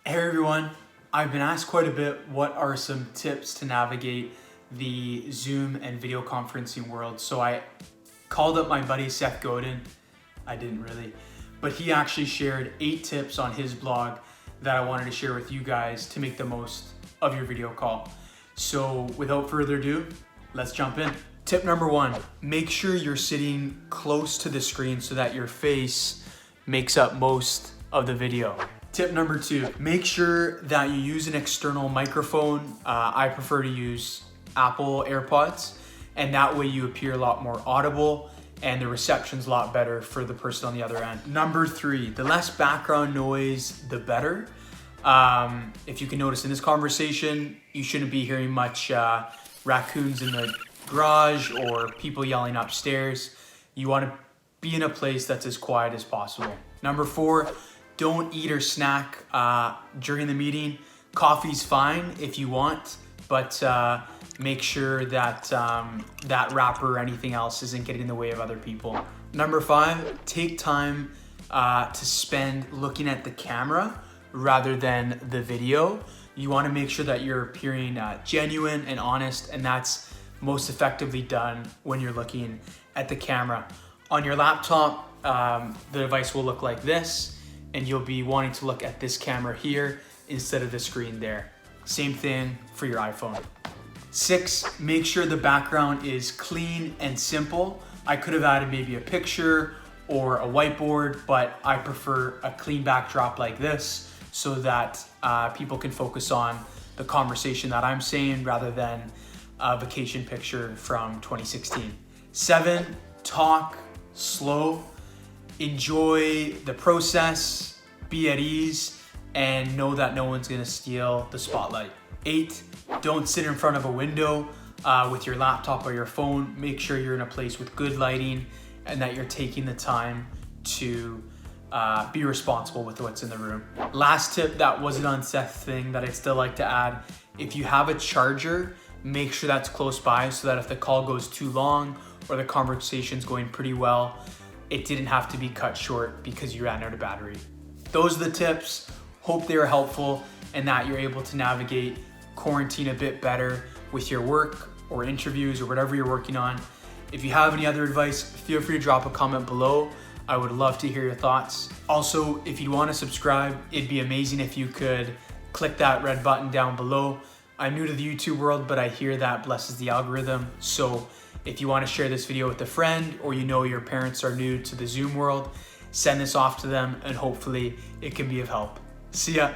Hey everyone, I've been asked quite a bit what are some tips to navigate the Zoom and video conferencing world. So I called up my buddy Seth Godin. I didn't really, but he actually shared 8 tips on his blog that I wanted to share with you guys to make the most of your video call. So without further ado, let's jump in. Tip number 1, make sure you're sitting close to the screen so that your face makes up most of the video. Tip number 2, make sure that you use an external microphone. I prefer to use Apple AirPods, and that way you appear a lot more audible and the reception's a lot better for the person on the other end. Number 3, the less background noise, the better. If you can notice in this conversation, you shouldn't be hearing much raccoons in the garage or people yelling upstairs. You want to be in a place that's as quiet as possible. Number 4, don't eat or snack during the meeting. Coffee's fine if you want, but make sure that that wrapper or anything else isn't getting in the way of other people. Number 5, take time to spend looking at the camera rather than the video. You want to make sure that you're appearing genuine and honest, and that's most effectively done when you're looking at the camera. On your laptop, the device will look like this, and you'll be wanting to look at this camera here instead of the screen there. Same thing for your iPhone. 6, make sure the background is clean and simple. I could have added maybe a picture or a whiteboard, but I prefer a clean backdrop like this so that people can focus on the conversation that I'm saying rather than a vacation picture from 2016. 7, talk slow. Enjoy the process, be at ease, and know that no one's gonna steal the spotlight. 8, don't sit in front of a window with your laptop or your phone. Make sure you're in a place with good lighting and that you're taking the time to be responsible with what's in the room. Last tip that wasn't on Seth's thing that I'd still like to add, if you have a charger, make sure that's close by so that if the call goes too long or the conversation's going pretty well, it didn't have to be cut short because you ran out of battery. Those are the tips. Hope they were helpful and that you're able to navigate quarantine a bit better with your work or interviews or whatever you're working on. If you have any other advice, feel free to drop a comment below. I would love to hear your thoughts. Also, if you want to subscribe, it'd be amazing if you could click that red button down below. I'm new to the YouTube world, but I hear that blesses the algorithm. So if you want to share this video with a friend or you know your parents are new to the Zoom world, send this off to them and hopefully it can be of help. See ya.